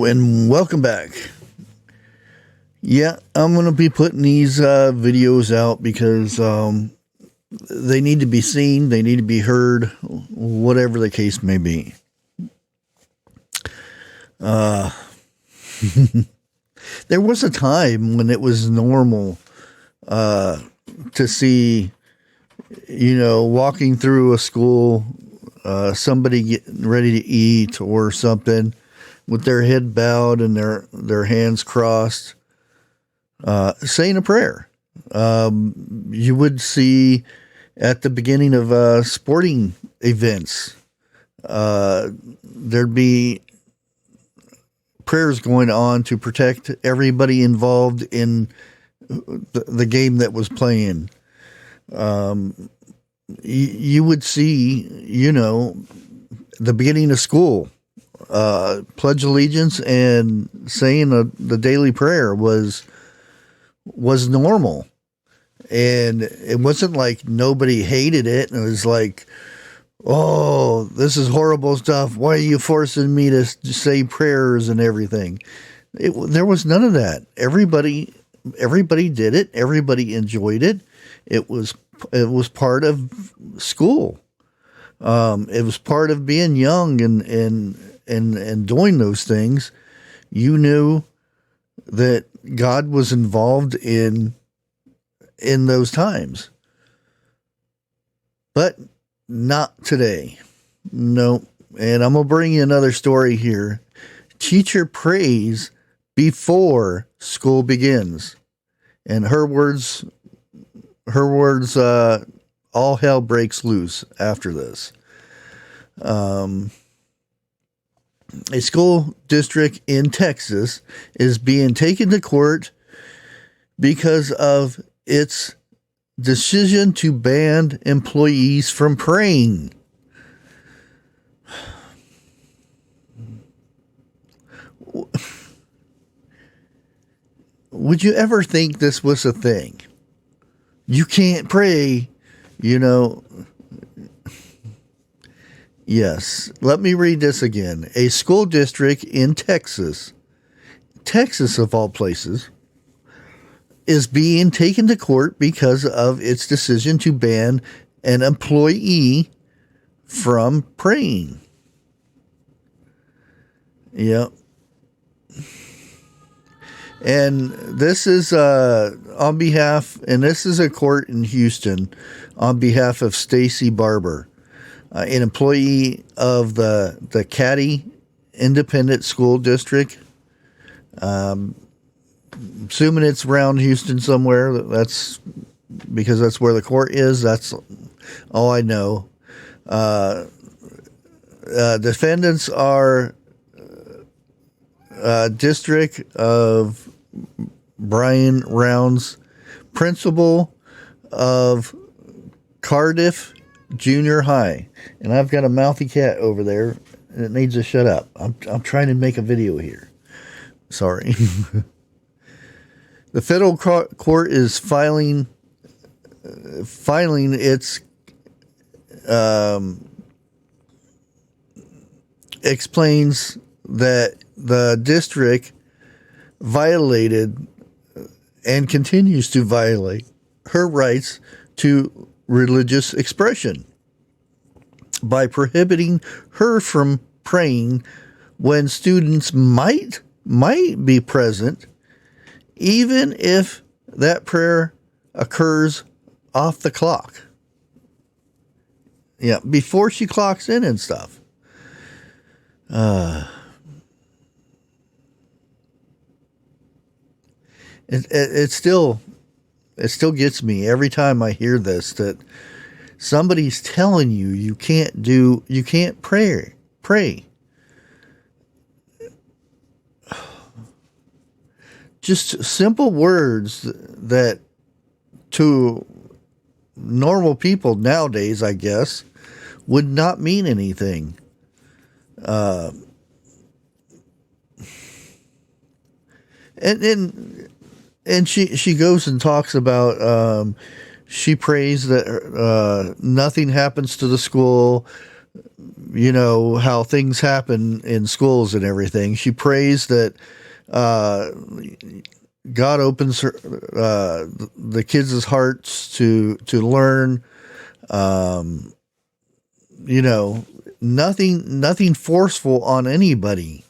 Hello and welcome back. Yeah, I'm going to be putting these videos out because they need to be seen, they need to be heard, whatever the case may be. There was a time when it was normal to see, walking through a school, somebody getting ready to eat or something with their head bowed and their hands crossed, saying a prayer. You would see at the beginning of sporting events, there'd be prayers going on to protect everybody involved in the game that was playing. You would see, the beginning of school, pledge allegiance and saying the daily prayer was normal. And it wasn't like nobody hated it. And it was like, oh, this is horrible stuff. Why are you forcing me to say prayers and everything? There was none of that. Everybody did it. Everybody enjoyed it. It was part of school. It was part of being young and doing those things. You knew that God was involved in those times. But not today. No. And I'm going to bring you another story here. Teacher prays before school begins. And her words, all hell breaks loose after this. A school district in Texas is being taken to court because of its decision to ban employees from praying. Would you ever think this was a thing? You can't pray, Yes, let me read this again. A school district in Texas of all places, is being taken to court because of its decision to ban an employee from praying. Yep. And this is on behalf, and this is a court in Houston, on behalf of Stacy Barber, an employee of the Caddy Independent School District. Assuming it's around Houston somewhere. That's because that's where the court is. That's all I know. Defendants are District of Brian Rounds, principal of Cardiff Junior High. And I've got a mouthy cat over there, and it needs to shut up. I'm trying to make a video here. Sorry. The federal court is filing its explains that the district violated and continues to violate her rights to religious expression by prohibiting her from praying when students might be present, even if that prayer occurs off the clock. Yeah, before she clocks in and stuff. It still gets me every time I hear this, that somebody's telling you can't pray. Just simple words that to normal people nowadays, I guess, would not mean anything. And she goes and talks about she prays that nothing happens to the school how things happen in schools and everything. She prays that God opens the kids' hearts to learn. Nothing forceful on anybody.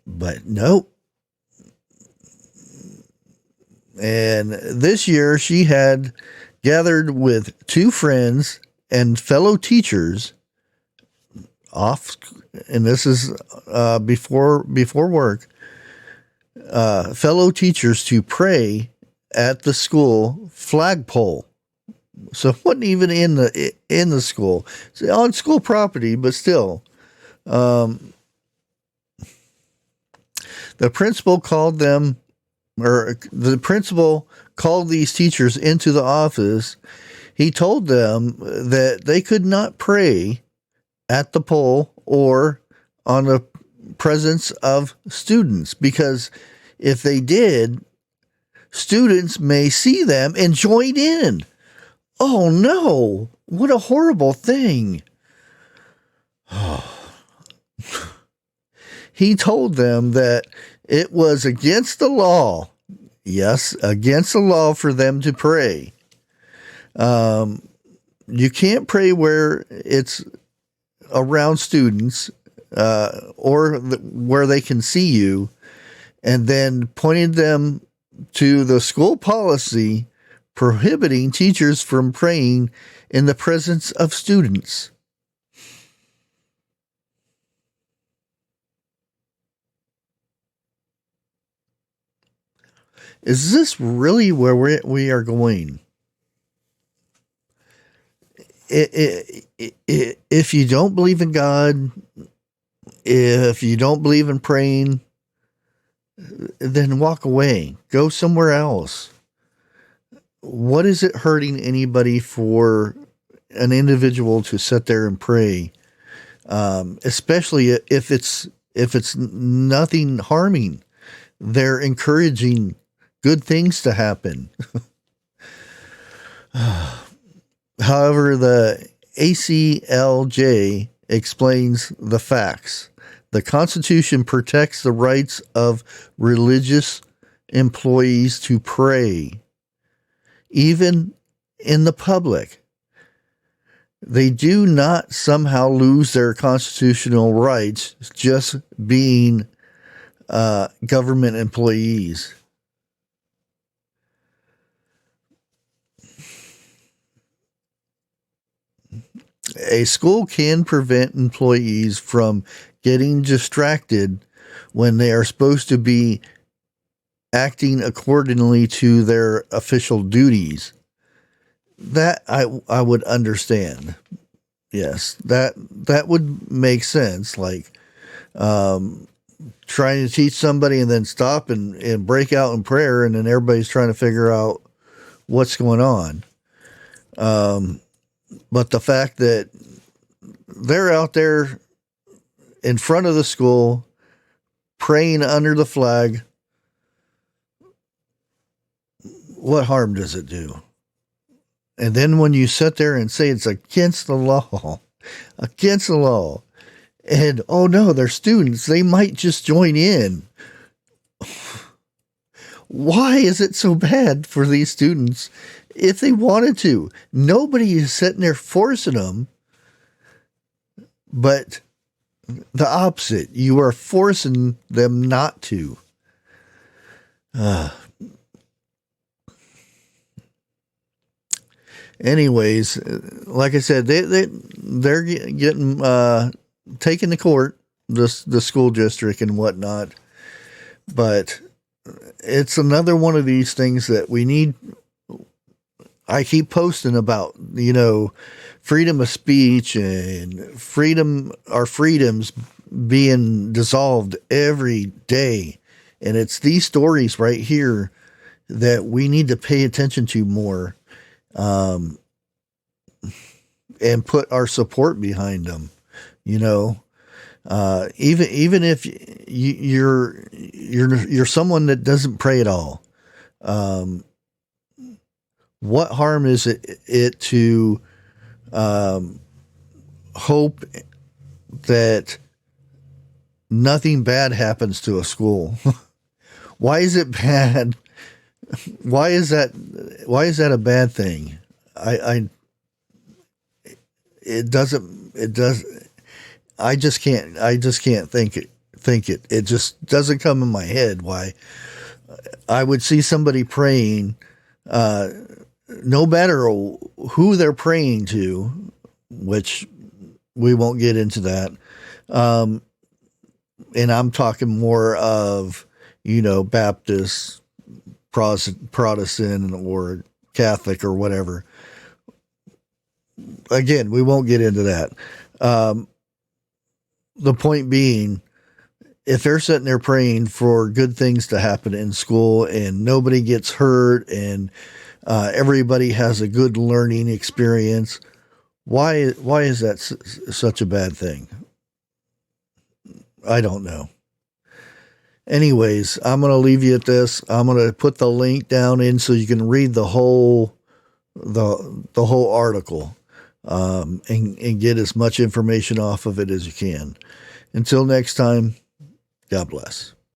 But nope. And this year she had gathered with 2 friends and fellow teachers off, and this is before work, fellow teachers to pray at the school flagpole. So it wasn't even in the school. It's on school property, but still. The principal called these teachers into the office. He told them that they could not pray at the pole or on the presence of students, because if they did, students may see them and join in. Oh no, what a horrible thing. He told them that it was against the law. Yes, against the law for them to pray. You can't pray where it's around students or where they can see you, and then pointed them to the school policy prohibiting teachers from praying in the presence of students. Is this really where we are going? If you don't believe in God, if you don't believe in praying, then walk away. Go somewhere else. What is it hurting anybody for an individual to sit there and pray? Especially if it's nothing harming. They're encouraging good things to happen. However, the ACLJ explains the facts. The Constitution protects the rights of religious employees to pray, even in the public. They do not somehow lose their constitutional rights just being government employees. A school can prevent employees from getting distracted when they are supposed to be acting accordingly to their official duties. That I would understand. Yes, that would make sense. Like trying to teach somebody and then stop and break out in prayer, and then everybody's trying to figure out what's going on. But the fact that they're out there in front of the school praying under the flag, what harm does it do? And then when you sit there and say it's against the law, and oh no, they're students, they might just join in. Why is it so bad for these students if they wanted to? Nobody is sitting there forcing them, but the opposite. You are forcing them not to. Anyways, like I said, they're getting taken to court, the school district and whatnot. But it's another one of these things that we need. I keep posting about, freedom of speech and our freedoms being dissolved every day. And it's these stories right here that we need to pay attention to more, and put our support behind them. Even if you're someone that doesn't pray at all, what harm is it to hope that nothing bad happens to a school. Why is it bad? Why is that a bad thing? It does. I just can't think it. It just doesn't come in my head why I would see somebody praying, no matter who they're praying to, which we won't get into that. And I'm talking more of, Baptist, Protestant, or Catholic, or whatever. Again, we won't get into that. The point being, if they're sitting there praying for good things to happen in school and nobody gets hurt and everybody has a good learning experience, why is that such a bad thing? I don't know. Anyways, I'm going to leave you at this. I'm going to put the link down in so you can read the whole article, and get as much information off of it as you can. Until next time, God bless.